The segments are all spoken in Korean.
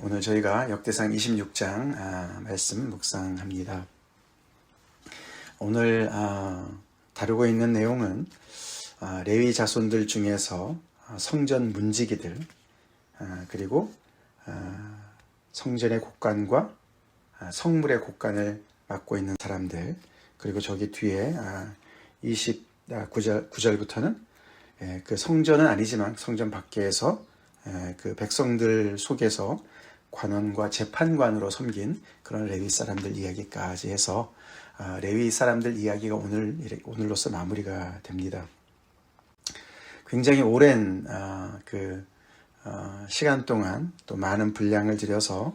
오늘 저희가 역대상 26장 말씀 묵상합니다. 오늘 다루고 있는 내용은 레위 자손들 중에서 성전 문지기들, 그리고 성전의 곡간과 성물의 곡간을 맡고 있는 사람들, 그리고 저기 뒤에 29절부터는 그 성전은 아니지만 성전 밖에서 그 백성들 속에서 관원과 재판관으로 섬긴 그런 레위 사람들 이야기까지 해서 레위 사람들 이야기가 오늘로서 마무리가 됩니다. 굉장히 오랜 시간 동안 또 많은 분량을 들여서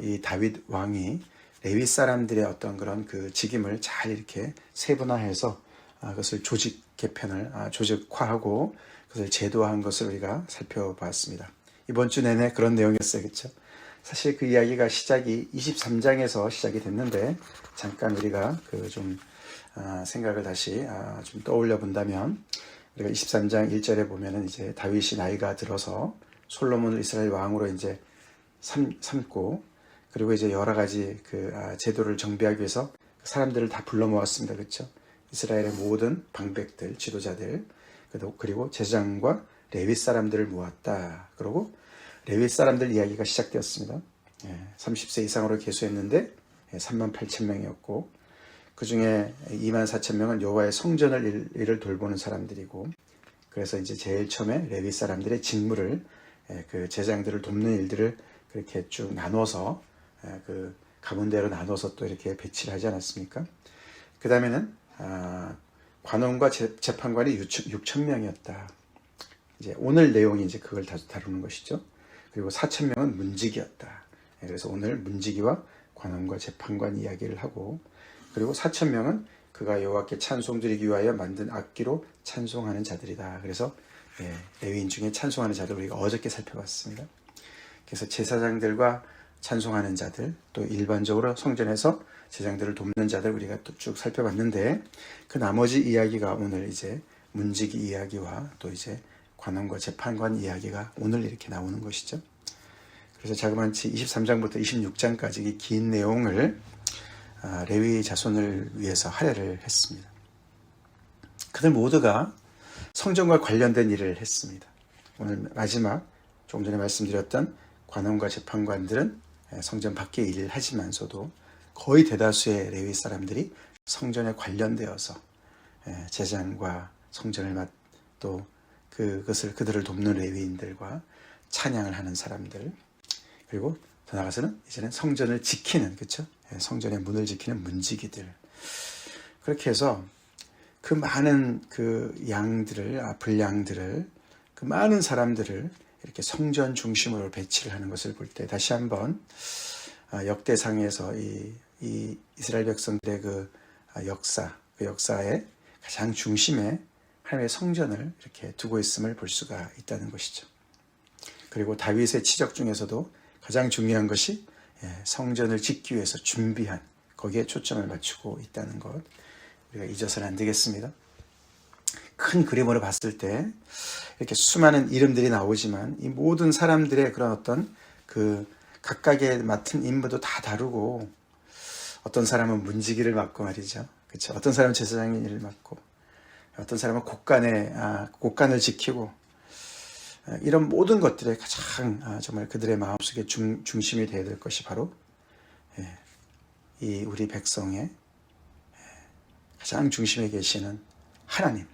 이 다윗 왕이 레위 사람들의 어떤 그런 그 직임을 잘 이렇게 세분화해서 그것을 조직 개편을 조직화하고 그것을 제도화한 것을 우리가 살펴보았습니다. 이번 주 내내 그런 내용이었어요, 그렇죠? 사실 그 이야기가 시작이 23장에서 시작이 됐는데 잠깐 우리가 생각을 다시 좀 떠올려 본다면, 우리가 23장 1절에 보면은 이제 다윗이 나이가 들어서 솔로몬을 이스라엘 왕으로 이제 삼고, 그리고 이제 여러 가지 제도를 정비하기 위해서 사람들을 다 불러 모았습니다, 그렇죠? 이스라엘의 모든 방백들, 지도자들, 그리고 제사장과 레위 사람들을 모았다. 그리고 레위 사람들 이야기가 시작되었습니다. 30세 이상으로 계수했는데 38,000명이었고, 그 중에 24,000명은 여호와의 성전을 일을 돌보는 사람들이고, 그래서 이제 제일 처음에 레위 사람들의 직무를, 그 제사장들을 돕는 일들을 그렇게 쭉 나눠서 그 가문대로 나눠서 또 이렇게 배치를 하지 않았습니까? 그 다음에는 관원과 재판관이 6,000명이었다. 이제 오늘 내용이 이제 그걸 다루는 것이죠. 그리고 4,000명은 문지기였다. 그래서 오늘 문지기와 관원과 재판관 이야기를 하고, 그리고 4,000명은 그가 여호와께 찬송 드리기 위하여 만든 악기로 찬송하는 자들이다. 그래서 레위인 중에 찬송하는 자들 우리가 어저께 살펴봤습니다. 그래서 제사장들과 찬송하는 자들, 또 일반적으로 성전에서 제사장들을 돕는 자들 우리가 또 쭉 살펴봤는데, 그 나머지 이야기가 오늘 이제 문지기 이야기와 또 이제 관원과 재판관 이야기가 오늘 이렇게 나오는 것이죠. 그래서 자그마치 23장부터 26장까지 이 긴 내용을 레위 자손을 위해서 할애를 했습니다. 그들 모두가 성전과 관련된 일을 했습니다. 오늘 마지막 조금 전에 말씀드렸던 관원과 재판관들은 성전 밖에 일을 하지만서도 거의 대다수의 레위 사람들이 성전에 관련되어서 제사장과 성전을 또 그들을 돕는 레위인들과 찬양을 하는 사람들, 그리고 더 나아가서는 이제는 성전을 지키는, 그렇죠? 성전의 문을 지키는 문지기들. 그렇게 해서 그 많은 분량들을, 그 많은 사람들을 이렇게 성전 중심으로 배치를 하는 것을 볼 때 다시 한번 역대상에서 이 이스라엘 백성들의 그 역사의 가장 중심에 하나님의 성전을 이렇게 두고 있음을 볼 수가 있다는 것이죠. 그리고 다윗의 치적 중에서도 가장 중요한 것이 성전을 짓기 위해서 준비한, 거기에 초점을 맞추고 있다는 것, 우리가 잊어서는 안 되겠습니다. 큰 그림으로 봤을 때 이렇게 수많은 이름들이 나오지만 이 모든 사람들의 그런 어떤 각각의 맡은 임무도 다 다르고, 어떤 사람은 문지기를 맡고 말이죠, 그렇죠? 어떤 사람은 제사장의 일을 맡고, 어떤 사람은 곡간을 지키고, 이런 모든 것들의 가장 정말 그들의 마음속에 중심이 되어야 될 것이 바로 이 우리 백성의 가장 중심에 계시는 하나님,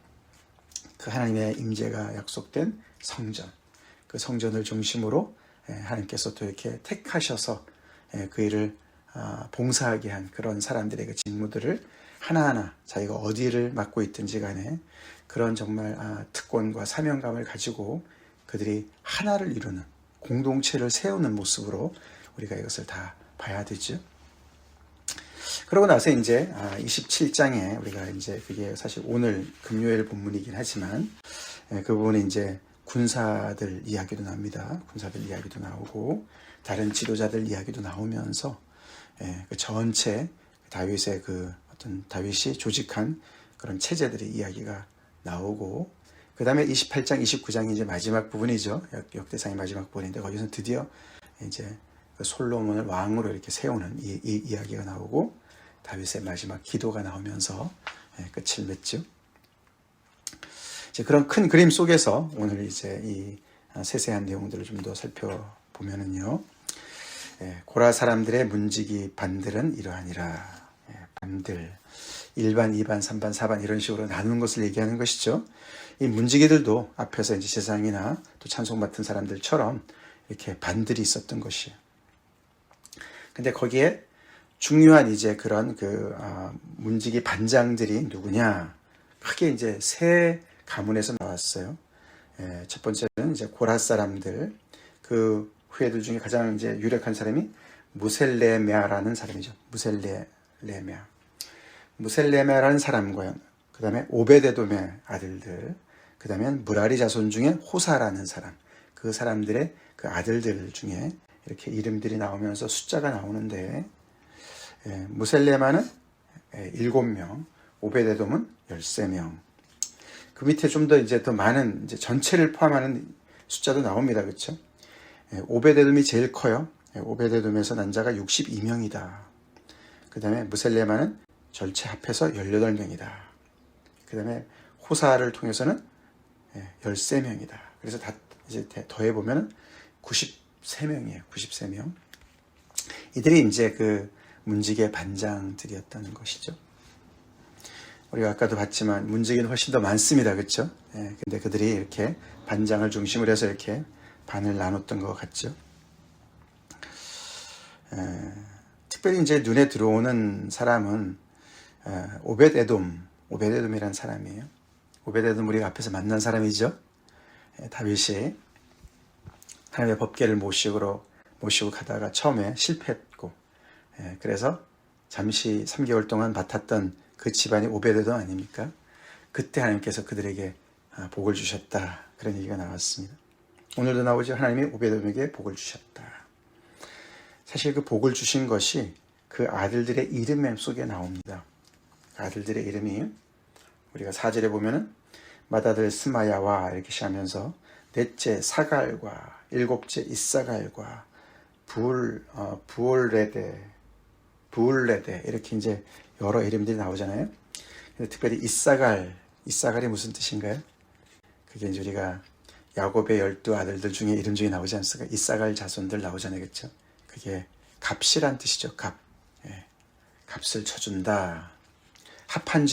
그 하나님의 임재가 약속된 성전, 그 성전을 중심으로 하나님께서 또 이렇게 택하셔서 그 일을 봉사하게 한 그런 사람들의 그 직무들을 하나하나 자기가 어디를 맡고 있든지 간에 그런 정말 특권과 사명감을 가지고 그들이 하나를 이루는, 공동체를 세우는 모습으로 우리가 이것을 다 봐야 되죠. 그러고 나서 이제 27장에 우리가 이제 그게 사실 오늘 금요일 본문이긴 하지만 그 부분에 이제 군사들 이야기도 나옵니다. 군사들 이야기도 나오고 다른 지도자들 이야기도 나오면서 그 전체 다윗의 어떤 다윗이 조직한 그런 체제들의 이야기가 나오고, 그 다음에 28장, 29장이 이제 마지막 부분이죠. 역대상의 마지막 부분인데 거기서 드디어 이제 그 솔로몬을 왕으로 이렇게 세우는 이 이야기가 나오고 다윗의 마지막 기도가 나오면서 끝을 맺죠. 이제 그런 큰 그림 속에서 오늘 이제 이 세세한 내용들을 좀 더 살펴보면은요. 고라 사람들의 문지기 반들은 이러하니라. 반들 1반, 2반, 3반, 4반 이런 식으로 나누는 것을 얘기하는 것이죠. 이 문지기들도 앞에서 이제 제사장이나 또 찬송 맡은 사람들처럼 이렇게 반들이 있었던 것이에요. 근데 거기에 중요한 이제 그런 문지기 반장들이 누구냐? 크게 이제 세 가문에서 나왔어요. 첫 번째는 이제 고라 사람들, 그 후예들 중에 가장 이제 유력한 사람이 무셀레메아라는 사람이죠. 무셀레메아라는 사람과 그 다음에 오베데돔의 아들들, 그 다음에 무라리 자손 중에 호사라는 사람, 그 사람들의 그 아들들 중에 이렇게 이름들이 나오면서 숫자가 나오는데, 무셀레마는 7명, 오베데돔은 13명. 그 밑에 좀 더 이제 더 많은 이제 전체를 포함하는 숫자도 나옵니다. 그렇죠? 오베데돔이 제일 커요. 오베데돔에서 난 자가 62명이다. 그 다음에 무셀레마는 전체 합해서 18명이다. 그 다음에 호사를 통해서는 13명이다. 그래서 다 이제 더해보면 93명이에요. 93명. 이들이 이제 그 문지기의 반장들이었다는 것이죠. 우리가 아까도 봤지만 문지기는 훨씬 더 많습니다. 그렇죠? 근데 그들이 이렇게 반장을 중심으로 해서 이렇게 반을 나눴던 것 같죠. 특별히 이제 눈에 들어오는 사람은 오베데돔이라는 사람이에요. 오베데돔 우리가 앞에서 만난 사람이죠. 다윗이 하나님의 법궤를 모시고 가다가 처음에 실패했고, 그래서 잠시 3개월 동안 맡았던 그 집안이 오베데돔 아닙니까? 그때 하나님께서 그들에게 복을 주셨다. 그런 얘기가 나왔습니다. 오늘도 나오죠. 하나님이 오베데돔에게 복을 주셨다. 사실 그 복을 주신 것이 그 아들들의 이름 속에 나옵니다. 그 아들들의 이름이 우리가 4절에 보면은 맏아들 스마야와 이렇게 시하면서 넷째 사갈과 일곱째 이사갈과 부올레데 이렇게 이제 여러 이름들이 나오잖아요. 근데 특별히 이사갈이 무슨 뜻인가요? 그게 이제 우리가 야곱의 12아들들 중에 이름 중에 나오지 않습니까? 이사갈 자손들 나오잖아요. 그렇죠? 그게 값이란 뜻이죠. 값을 쳐준다. 합한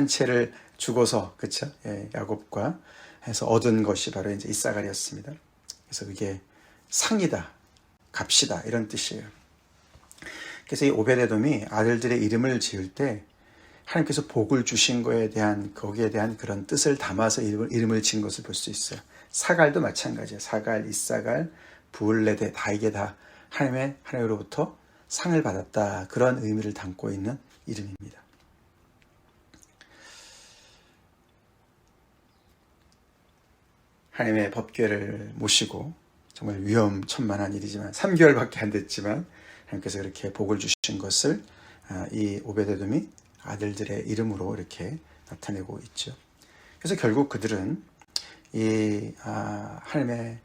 채를 주고서, 그렇죠? 야곱과 해서 얻은 것이 바로 이제 이사갈이었습니다. 그래서 그게 상이다, 값이다 이런 뜻이에요. 그래서 이 오베데돔이 아들들의 이름을 지을 때 하나님께서 복을 주신 거기에 대한 그런 뜻을 담아서 이름을 지은 것을 볼 수 있어요. 사갈도 마찬가지예요. 사갈, 이사갈, 부올레데 다 이게 다 하나님으로부터 상을 받았다. 그런 의미를 담고 있는 이름입니다. 하나님의 법궤를 모시고 정말 위험천만한 일이지만 3개월밖에 안 됐지만 하나님께서 이렇게 복을 주신 것을 이 오베데돔이 아들들의 이름으로 이렇게 나타내고 있죠. 그래서 결국 그들은 이 하나님의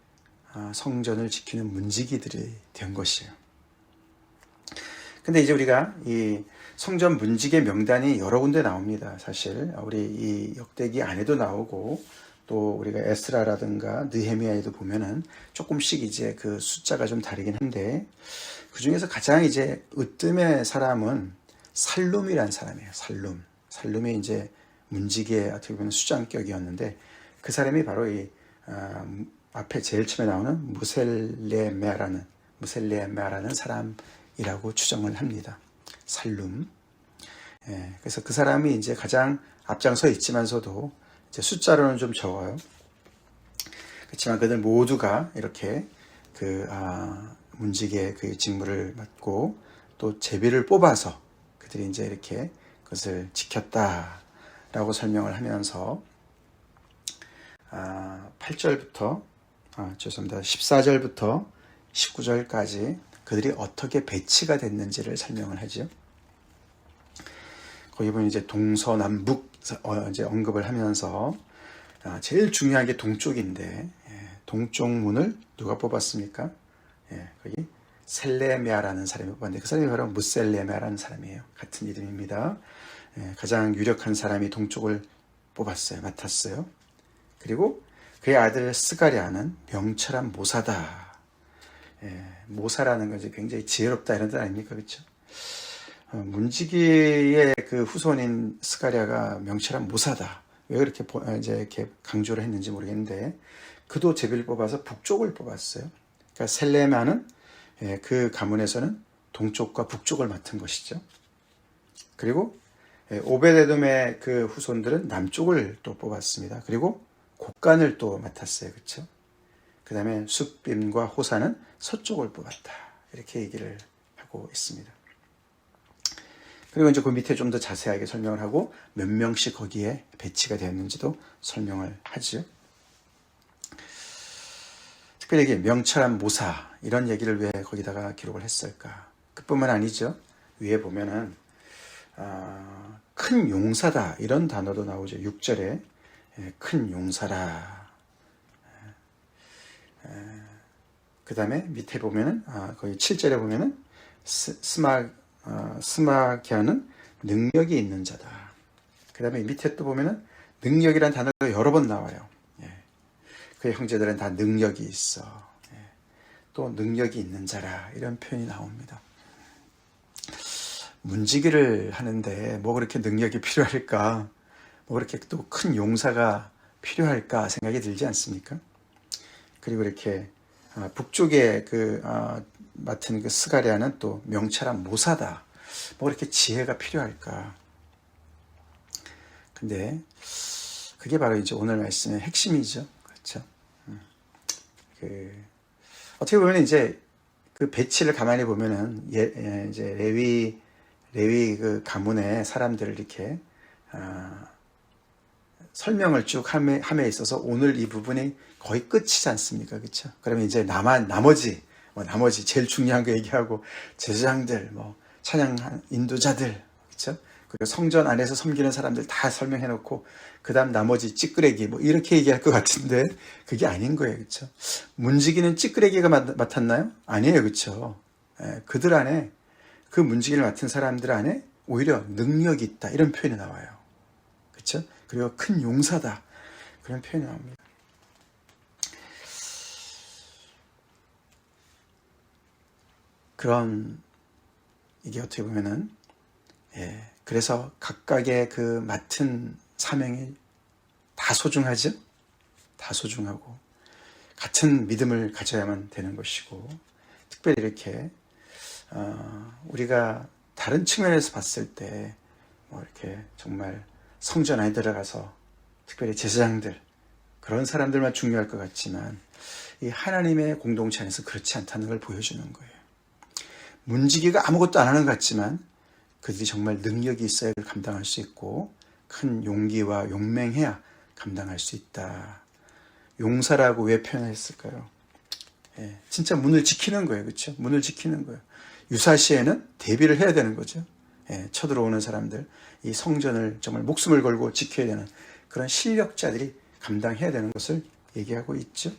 성전을 지키는 문지기들이 된 것이에요. 근데 이제 우리가 이 성전 문지기의 명단이 여러 군데 나옵니다. 사실 우리 이 역대기 안에도 나오고 또 우리가 에스라라든가 느헤미야에도 보면은 조금씩 이제 그 숫자가 좀 다르긴 한데 그 중에서 가장 이제 으뜸의 사람은 살룸이라는 사람이에요. 살룸이 이제 문지기의 어떻게 보면 수장격이었는데 그 사람이 바로 이 앞에 제일 처음에 나오는 무셀레메아라는 사람이라고 추정을 합니다. 살룸. 그래서 그 사람이 이제 가장 앞장서 있지만서도 이제 숫자로는 좀 적어요. 그렇지만 그들 모두가 이렇게 문지기의 그 직무를 맡고 또 제비를 뽑아서 그들이 이제 이렇게 그것을 지켰다라고 설명을 하면서 14절부터 19절까지 그들이 어떻게 배치가 됐는지를 설명을 하죠. 거기 보면 이제 동서남북 이제 언급을 하면서 제일 중요한 게 동쪽인데 동쪽 문을 누가 뽑았습니까? 거기 셀레미아라는 사람이 뽑았는데 그 사람이 바로 무셀레미아라는 사람이에요. 같은 이름입니다. 가장 유력한 사람이 동쪽을 뽑았어요. 맡았어요. 그리고 그의 아들 스가랴는 명철한 모사다. 모사라는 건 이제 굉장히 지혜롭다 이런 뜻 아닙니까? 그렇죠? 문지기의 그 후손인 스가랴가 명철한 모사다. 왜 그렇게 이제 이렇게 강조를 했는지 모르겠는데 그도 제비를 뽑아서 북쪽을 뽑았어요. 그러니까 셀레마는 그 가문에서는 동쪽과 북쪽을 맡은 것이죠. 그리고 오베데돔의 그 후손들은 남쪽을 또 뽑았습니다. 그리고 곡간을 또 맡았어요. 그렇죠? 그 다음에 숫빔과 호사는 서쪽을 뽑았다. 이렇게 얘기를 하고 있습니다. 그리고 이제 그 밑에 좀 더 자세하게 설명을 하고 몇 명씩 거기에 배치가 되었는지도 설명을 하죠. 특별히 명철한 모사 이런 얘기를 왜 거기다가 기록을 했을까? 그뿐만 아니죠. 위에 보면은 큰 용사다 이런 단어도 나오죠. 6절에 큰 용사라. 그 다음에 밑에 보면은 거기 7절에 보면은 스마기아는 능력이 있는 자다. 그 다음에 밑에 또 보면은 능력이란 단어가 여러 번 나와요. 그의 형제들은 다 능력이 있어. 또 능력이 있는 자라 이런 표현이 나옵니다. 문지기를 하는데 뭐 그렇게 능력이 필요할까? 뭐 그렇게 또 큰 용사가 필요할까 생각이 들지 않습니까? 그리고 이렇게 북쪽에 맡은 그 스가랴는 또 명철한 모사다. 뭐 그렇게 지혜가 필요할까? 근데 그게 바로 이제 오늘 말씀의 핵심이죠. 그렇죠? 어떻게 보면 이제 그 배치를 가만히 보면은 이제 레위 그 가문의 사람들을 이렇게 설명을 쭉 함에 있어서 오늘 이 부분이 거의 끝이지 않습니까? 그렇죠? 그러면 이제 나머지 제일 중요한 거 얘기하고 제사장들, 찬양 인도자들, 그렇죠? 그리고 성전 안에서 섬기는 사람들 다 설명해 놓고 그다음 나머지 찌끄레기 이렇게 얘기할 것 같은데 그게 아닌 거예요. 그렇죠? 문지기는 찌끄레기가 맡았나요? 아니에요. 그렇죠? 그들 안에 그 문지기를 맡은 사람들 안에 오히려 능력이 있다. 이런 표현이 나와요. 그렇죠? 그리고 큰 용사다. 그런 표현이 나옵니다. 이게 어떻게 보면은, 그래서 각각의 그 맡은 사명이 다 소중하죠? 다 소중하고, 같은 믿음을 가져야만 되는 것이고, 특별히 이렇게, 우리가 다른 측면에서 봤을 때, 이렇게 정말 성전 안에 들어가서, 특별히 제사장들, 그런 사람들만 중요할 것 같지만, 이 하나님의 공동체 안에서 그렇지 않다는 걸 보여주는 거예요. 문지기가 아무것도 안 하는 것 같지만 그들이 정말 능력이 있어야 감당할 수 있고 큰 용기와 용맹해야 감당할 수 있다. 용사라고 왜 표현했을까요? 진짜 문을 지키는 거예요. 그렇죠? 문을 지키는 거예요. 유사시에는 대비를 해야 되는 거죠. 쳐들어오는 사람들, 이 성전을 정말 목숨을 걸고 지켜야 되는 그런 실력자들이 감당해야 되는 것을 얘기하고 있죠.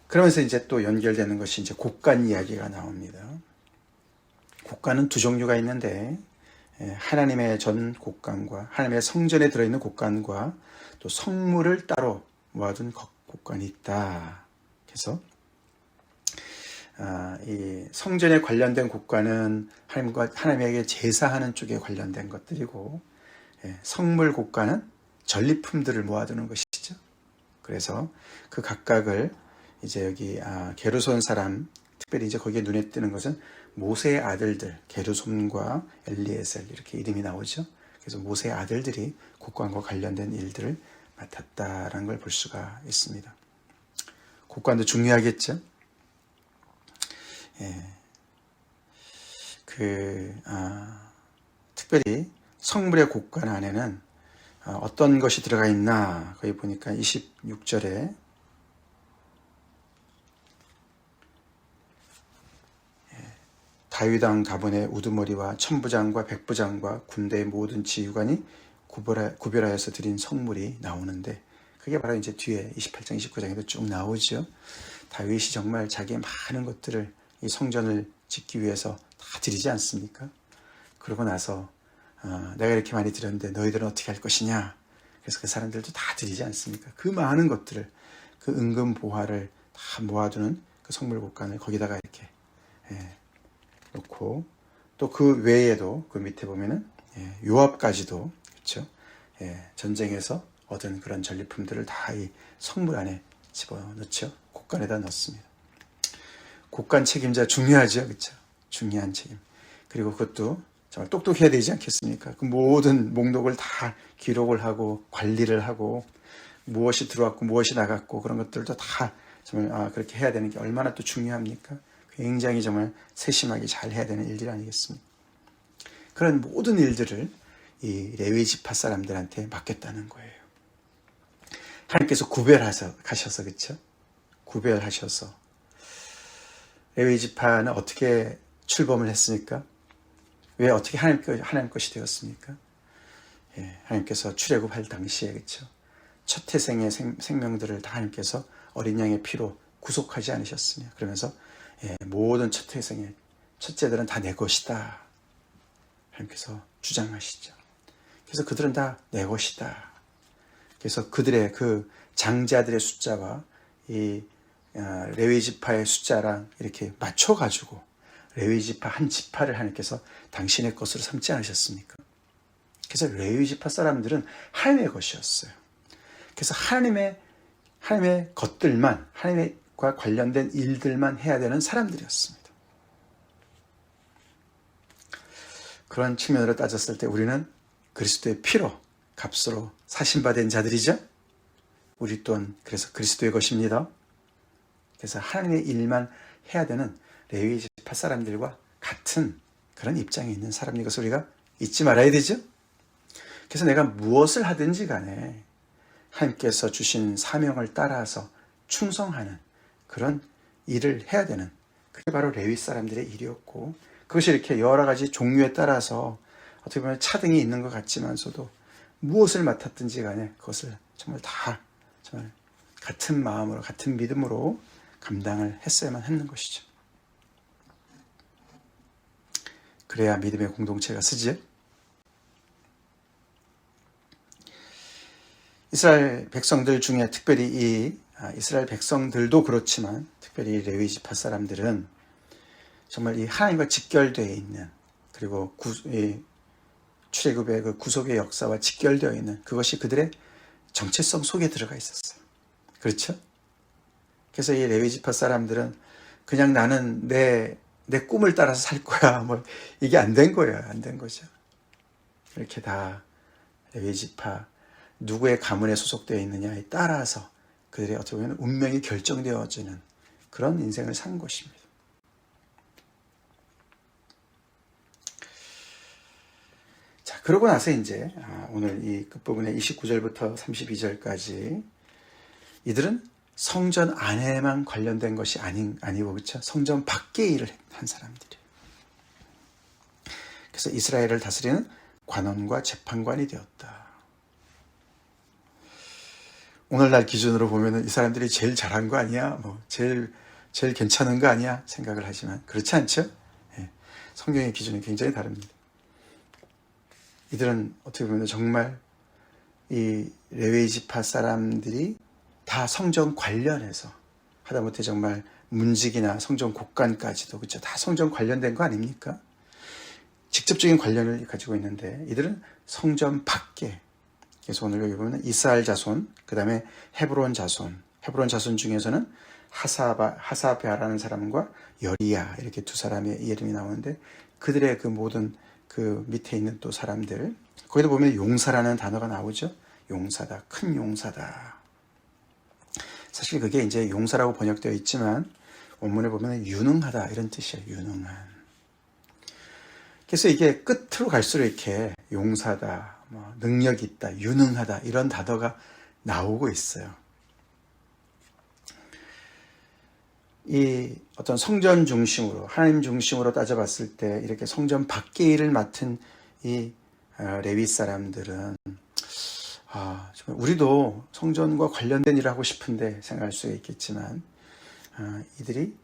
그러면서 이제 또 연결되는 것이 이제 곡간 이야기가 나옵니다. 곡간은 두 종류가 있는데, 하나님의 전 곡간과 하나님의 성전에 들어있는 곡간과 또 성물을 따로 모아둔 곡간이 있다. 그래서 이 성전에 관련된 곡간은 하나님에게 제사하는 쪽에 관련된 것들이고, 성물 곡간은 전리품들을 모아두는 것이죠. 그래서 그 각각을 이제 여기 게르손 사람, 특별히 이제 거기에 눈에 띄는 것은 모세의 아들들, 게르손과 엘리에셀 이렇게 이름이 나오죠. 그래서 모세의 아들들이 곡간과 관련된 일들을 맡았다라는 걸 볼 수가 있습니다. 곡간도 중요하겠죠. 특별히 성물의 곡간 안에는 어떤 것이 들어가 있나 거기 보니까 26절에 다윗 왕 가문의 우두머리와 천부장과 백부장과 군대의 모든 지휘관이 구별하여서 드린 성물이 나오는데 그게 바로 이제 뒤에 28장, 29장에도 쭉 나오죠. 다윗이 정말 자기의 많은 것들을 이 성전을 짓기 위해서 다 드리지 않습니까? 그러고 나서 내가 이렇게 많이 드렸는데 너희들은 어떻게 할 것이냐? 그래서 그 사람들도 다 드리지 않습니까? 그 많은 것들을, 그 은금 보화를 다 모아두는 그 성물 곳간을 거기다가 이렇게 놓고, 또 그 외에도 그 밑에 보면은 요압까지도, 그렇죠? 전쟁에서 얻은 그런 전리품들을 다 이 성물 안에 집어넣죠. 곳간에다 넣습니다. 곳간 책임자 중요하죠, 그렇죠? 중요한 책임. 그리고 그것도 정말 똑똑해야 되지 않겠습니까? 그 모든 목록을 다 기록을 하고 관리를 하고 무엇이 들어왔고 무엇이 나갔고 그런 것들도 다 정말 그렇게 해야 되는 게 얼마나 또 중요합니까? 굉장히 정말 세심하게 잘 해야 되는 일들 아니겠습니까? 그런 모든 일들을 이 레위 지파 사람들한테 맡겼다는 거예요. 하나님께서 구별하셔서, 그렇죠? 구별하셔서 레위 지파는 어떻게 출범을 했습니까? 왜 어떻게 하나님 것이 되었습니까? 하나님께서 출애굽할 당시에, 그렇죠? 첫 태생의 생명들을 다 하나님께서 어린 양의 피로 구속하지 않으셨으며, 그러면서 모든 첫 태생의 첫째들은 다 내 것이다, 하나님께서 주장하시죠. 그래서 그들은 다 내 것이다. 그래서 그들의 그 장자들의 숫자와 이 레위 지파의 숫자랑 이렇게 맞춰가지고 레위 지파 한 지파를 하나님께서 당신의 것으로 삼지 않으셨습니까? 그래서 레위 지파 사람들은 하나님의 것이었어요. 그래서 하나님의 것들만, 하나님과 관련된 일들만 해야 되는 사람들이었습니다. 그런 측면으로 따졌을 때 우리는 그리스도의 피로, 값으로 사신받은 자들이죠. 우리 또한 그래서 그리스도의 것입니다. 그래서 하나님의 일만 해야 되는 레위 지파 사람들과 같은 그런 입장에 있는 사람인 것을 우리가 잊지 말아야 되죠. 그래서 내가 무엇을 하든지 간에 하나님께서 주신 사명을 따라서 충성하는 그런 일을 해야 되는, 그게 바로 레위 사람들의 일이었고, 그것이 이렇게 여러 가지 종류에 따라서 어떻게 보면 차등이 있는 것 같지만서도 무엇을 맡았든지 간에 그것을 정말 다 정말 같은 마음으로, 같은 믿음으로 감당을 했어야만 하는 것이죠. 그래야 믿음의 공동체가 쓰지. 이스라엘 백성들 중에 특별히 이스라엘 백성들도 그렇지만 특별히 레위 지파 사람들은 정말 이 하나님과 직결되어 있는, 그리고 출애굽의 그 구속의 역사와 직결되어 있는 그것이 그들의 정체성 속에 들어가 있었어요. 그렇죠? 그래서 이 레위 지파 사람들은 그냥 나는 내 꿈을 따라서 살 거야, 뭐 이게 안 된 거예요. 안 된 거죠. 이렇게 다 레위 지파 누구의 가문에 소속되어 있느냐에 따라서 그들의 어떻게 보면 운명이 결정되어지는 그런 인생을 산 것입니다. 자, 그러고 나서 이제 오늘 이 끝부분에 29절부터 32절까지 이들은 성전 안에만 관련된 것이 아니고, 그렇죠? 성전 밖의 일을 한 사람들이에요. 그래서 이스라엘을 다스리는 관원과 재판관이 되었다. 오늘날 기준으로 보면은 이 사람들이 제일 잘한 거 아니야? 뭐 제일 괜찮은 거 아니야? 생각을 하지만 그렇지 않죠? 성경의 기준이 굉장히 다릅니다. 이들은 어떻게 보면 정말 이 레위 지파 사람들이 다 성전 관련해서 하다못해 정말 문직이나 성전 곳간까지도, 그렇죠? 다 성전 관련된 거 아닙니까? 직접적인 관련을 가지고 있는데 이들은 성전 밖에, 그래서 오늘 여기 보면 이스라엘 자손, 그 다음에 헤브론 자손 중에서는 하사베아라는 사람과 여리야, 이렇게 두 사람의 이름이 나오는데 그들의 그 모든 그 밑에 있는 또 사람들, 거기도 보면 용사라는 단어가 나오죠. 용사다, 큰 용사다. 사실 그게 이제 용사라고 번역되어 있지만 원문에 보면 유능하다 이런 뜻이에요. 유능한. 그래서 이게 끝으로 갈수록 이렇게 용사다, 뭐 능력 있다, 유능하다 이런 단어가 나오고 있어요. 이 어떤 성전 중심으로, 하나님 중심으로 따져봤을 때 이렇게 성전 밖의 일을 맡은 이 레위 사람들은 정말 우리도 성전과 관련된 일을 하고 싶은데 생각할 수 있겠지만 이들이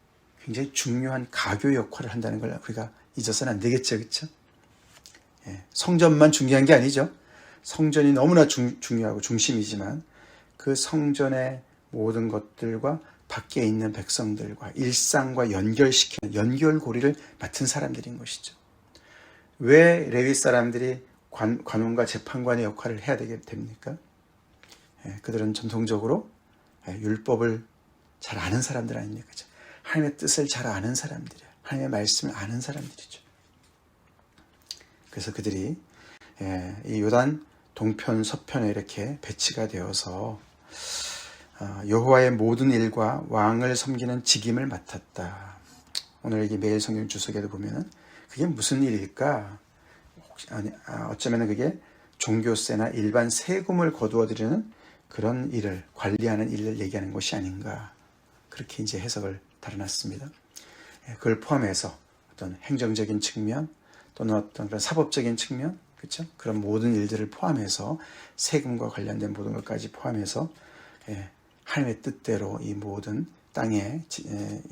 굉장히 중요한 가교 역할을 한다는 걸 우리가 잊어서는 안 되겠죠, 그렇죠? 성전만 중요한 게 아니죠. 성전이 너무나 중요하고 중심이지만 그 성전의 모든 것들과 밖에 있는 백성들과 일상과 연결시키는 연결고리를 맡은 사람들인 것이죠. 왜 레위 사람들이 관원과 재판관의 역할을 해야 되게 됩니까? 그들은 전통적으로 율법을 잘 아는 사람들 아닙니까? 하나님의 뜻을 잘 아는 사람들이에요. 하나님의 말씀을 아는 사람들이죠. 그래서 그들이 이 요단 동편 서편에 이렇게 배치가 되어서 여호와의 모든 일과 왕을 섬기는 직임을 맡았다. 오늘 여기 매일 성경 주석에도 보면은 그게 무슨 일일까? 어쩌면 그게 종교세나 일반 세금을 거두어 들이는 그런 일을 관리하는 일을 얘기하는 것이 아닌가, 그렇게 이제 해석을 달아놨습니다. 그걸 포함해서 어떤 행정적인 측면 또는 어떤 그런 사법적인 측면, 그렇죠? 그런 모든 일들을 포함해서 세금과 관련된 모든 것까지 포함해서 하나님의 뜻대로 이 모든 땅의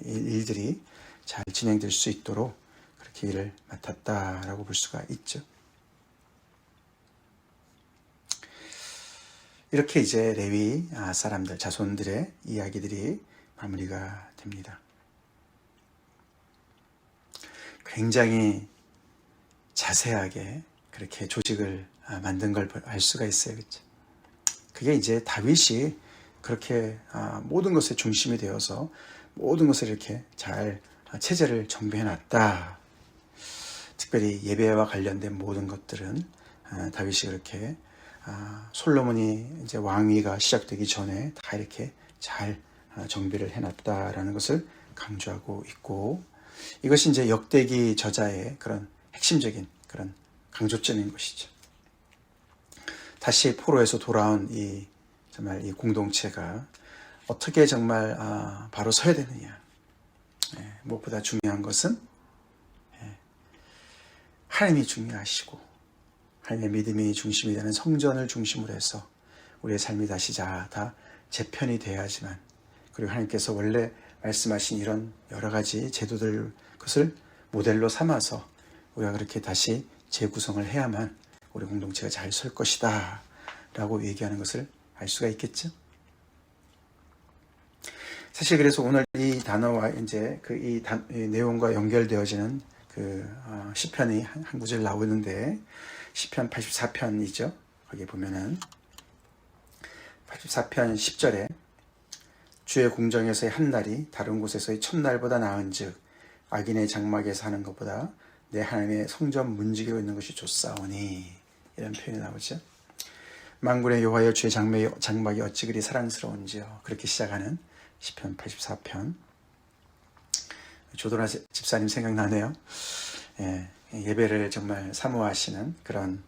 일들이 잘 진행될 수 있도록 그렇게 일을 맡았다라고 볼 수가 있죠. 이렇게 이제 레위 사람들, 자손들의 이야기들이 마무리가 됩니다. 굉장히 자세하게 그렇게 조직을 만든 걸 알 수가 있어요. 그렇죠? 그게 이제 다윗이 그렇게 모든 것의 중심이 되어서 모든 것을 이렇게 잘 체제를 정비해 놨다. 특별히 예배와 관련된 모든 것들은 다윗이 그렇게 솔로몬이 이제 왕위가 시작되기 전에 다 이렇게 잘 정비를 해놨다라는 것을 강조하고 있고, 이것이 이제 역대기 저자의 그런 핵심적인 그런 강조점인 것이죠. 다시 포로에서 돌아온 정말 이 공동체가 어떻게 정말 바로 서야 되느냐. 무엇보다 중요한 것은 하나님이 중요하시고 하나님의 믿음이 중심이 되는 성전을 중심으로 해서 우리의 삶이 다시 다 재편이 돼야지만, 그리고 하나님께서 원래 말씀하신 이런 여러 가지 제도들, 그것을 모델로 삼아서 우리가 그렇게 다시 재구성을 해야만 우리 공동체가 잘 설 것이다 라고 얘기하는 것을 알 수가 있겠죠. 사실 그래서 오늘 이 단어와 이제 이 내용과 연결되어지는 시편이 한 구절 나오는데, 시편 84편이죠. 거기 보면은 84편 10절에 주의 궁정에서의 한 날이 다른 곳에서의 첫날보다 나은즉 악인의 장막에서 하는 것보다 내 하나님의 성전 문지기로 있는 것이 좋사오니, 이런 표현이 나오죠. 만군의 여호와여 주의 장막이 어찌 그리 사랑스러운지요. 그렇게 시작하는 시편 84편. 조도나 집사님 생각나네요. 예배를 정말 사모하시는 그런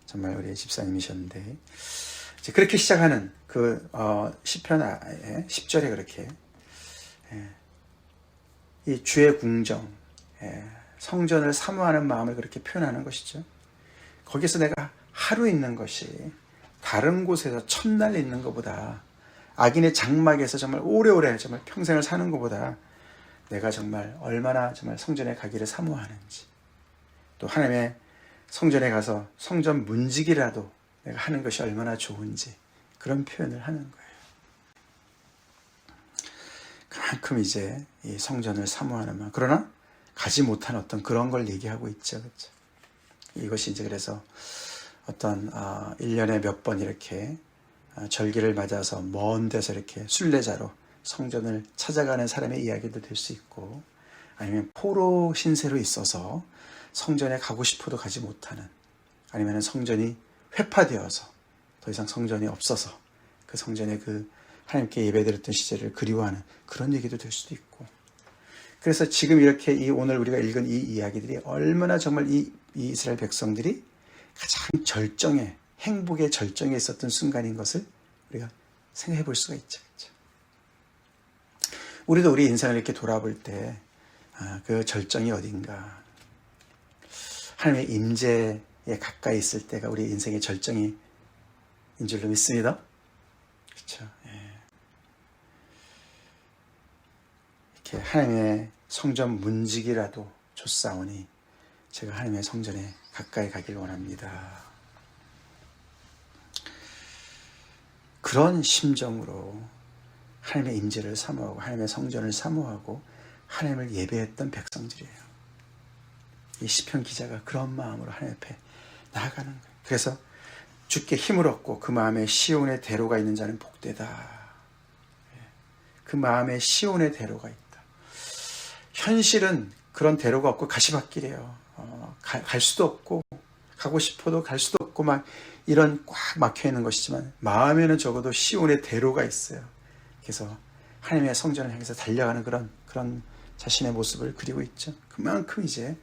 정말 우리 집사님이셨는데, 그렇게 시작하는 시편 10절에 그렇게 이 주의 궁정, 성전을 사모하는 마음을 그렇게 표현하는 것이죠. 거기서 내가 하루 있는 것이 다른 곳에서 첫날 있는 것보다, 악인의 장막에서 정말 오래오래 정말 평생을 사는 것보다 내가 정말 얼마나 정말 성전에 가기를 사모하는지, 또 하나님의 성전에 가서 성전 문지기라도 내가 하는 것이 얼마나 좋은지, 그런 표현을 하는 거예요. 그만큼 이제 이 성전을 사모하는 마음, 그러나 가지 못한 어떤 그런 걸 얘기하고 있죠. 그렇죠? 이것이 이제 그래서 어떤 1년에 몇 번 이렇게 절기를 맞아서 먼 데서 이렇게 순례자로 성전을 찾아가는 사람의 이야기도 될 수 있고, 아니면 포로 신세로 있어서 성전에 가고 싶어도 가지 못하는, 아니면 성전이 회파되어서 더 이상 성전이 없어서 그 성전에 하나님께 예배드렸던 시절을 그리워하는 그런 얘기도 될 수도 있고, 그래서 지금 이렇게 오늘 우리가 읽은 이 이야기들이 얼마나 정말 이 이스라엘 백성들이 가장 절정에, 행복의 절정에 있었던 순간인 것을 우리가 생각해 볼 수가 있죠. 그렇죠? 우리도 우리 인생을 이렇게 돌아볼 때 그 절정이 어딘가, 하나님의 임재에 가까이 있을 때가 우리 인생의 절정이 줄로 믿습니다. 그렇죠. 이렇게 하나님의 성전 문지기라도 좋사오니 제가 하나님의 성전에 가까이 가길 원합니다. 그런 심정으로 하나님의 임재를 사모하고 하나님의 성전을 사모하고 하나님을 예배했던 백성들이에요. 이 시편 기자가 그런 마음으로 하나님 앞에 나아가는 거예요. 그래서 주께 힘을 얻고 그 마음에 시온의 대로가 있는 자는 복되다. 그 마음에 시온의 대로가 있다. 현실은 그런 대로가 없고 가시밭길이에요. 갈 수도 없고 가고 싶어도 갈 수도 없고 막 이런 꽉 막혀 있는 것이지만 마음에는 적어도 시온의 대로가 있어요. 그래서 하나님의 성전을 향해서 달려가는 그런 자신의 모습을 그리고 있죠. 그만큼 이제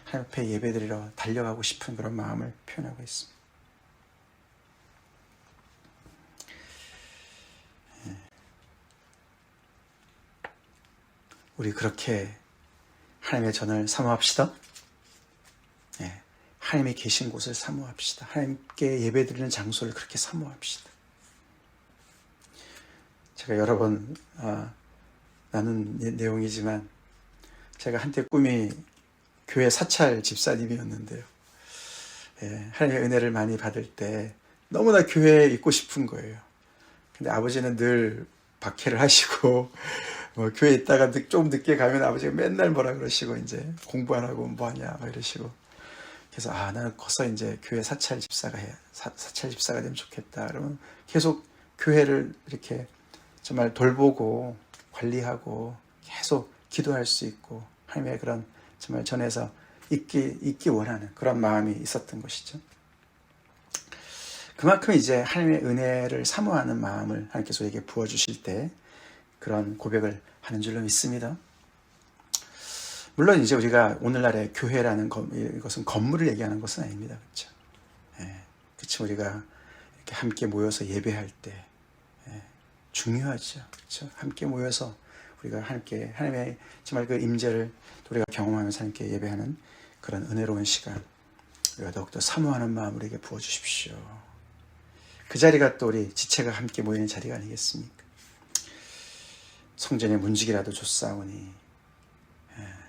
하나님 앞에 예배드리러 달려가고 싶은 그런 마음을 표현하고 있습니다. 우리 그렇게 하나님의 전을 사모합시다. 하나님이 계신 곳을 사모합시다. 하나님께 예배드리는 장소를 그렇게 사모합시다. 제가 여러 번 나눈 내용이지만 제가 한때 꿈이 교회 사찰 집사님이었는데요. 하나님의 은혜를 많이 받을 때 너무나 교회에 있고 싶은 거예요. 근데 아버지는 늘 박해를 하시고 교회에 있다가 좀 늦게 가면 아버지가 맨날 뭐라 그러시고 이제 공부 안 하고 뭐하냐 막 이러시고 그래서 나는 커서 이제 교회 사찰 집사가 되면 좋겠다. 그러면 계속 교회를 이렇게 정말 돌보고 관리하고 계속 기도할 수 있고 하나님의 그런 정말 전에서 있기 원하는 그런 마음이 있었던 것이죠. 그만큼 이제 하나님의 은혜를 사모하는 마음을 하나님께서 우리에게 부어주실 때 그런 고백을 하는 줄로 믿습니다. 물론 이제 우리가 오늘날의 교회라는 이것은 건물을 얘기하는 것은 아닙니다. 그렇죠? 그렇죠. 우리가 이렇게 함께 모여서 예배할 때 중요하죠. 그렇죠? 함께 모여서 우리가 함께 하나님의 정말 그 임재를 우리가 경험하면서 함께 예배하는 그런 은혜로운 시간 우리가 더욱더 사모하는 마음을 우리에게 부어주십시오. 그 자리가 또 우리 지체가 함께 모이는 자리가 아니겠습니까? 성전의 문지기라도 좋사오니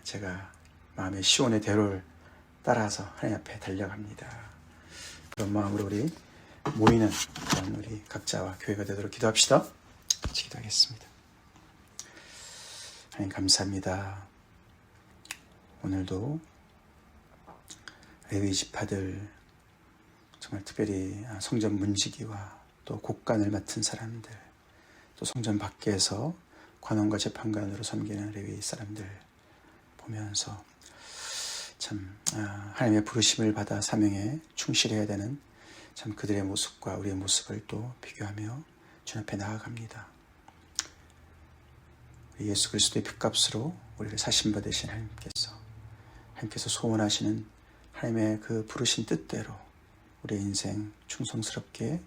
제가 마음의 시온의 대로를 따라서 하나님 앞에 달려갑니다. 그런 마음으로 우리 모이는 그런 우리 각자와 교회가 되도록 기도합시다. 같이 기도하겠습니다. 하나님 감사합니다. 오늘도 레위 지파들 정말 특별히 성전 문지기와 또 곡간을 맡은 사람들 또 성전 밖에서 관원과 재판관으로 섬기는 레위 사람들 보면서 참 하나님의 부르심을 받아 사명에 충실해야 되는 참 그들의 모습과 우리의 모습을 또 비교하며 주님 앞에 나아갑니다. 우리 예수 그리스도의 핏값으로 우리를 사신받으신 하나님께서 소원하시는 하나님의 그 부르신 뜻대로 우리의 인생 충성스럽게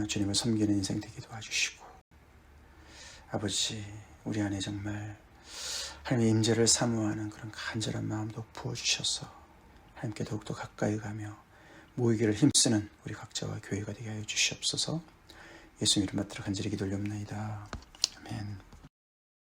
주님을 섬기는 인생 되게 도와주시고 아버지 우리 안에 정말 하나님의 임재를 사모하는 그런 간절한 마음도 부어주셔서 하나님께 더욱더 가까이 가며 모이기를 힘쓰는 우리 각자와 교회가 되게 하여 주시옵소서. 예수님 이름 받들어 간절히 기도 올려옵나이다. 아멘.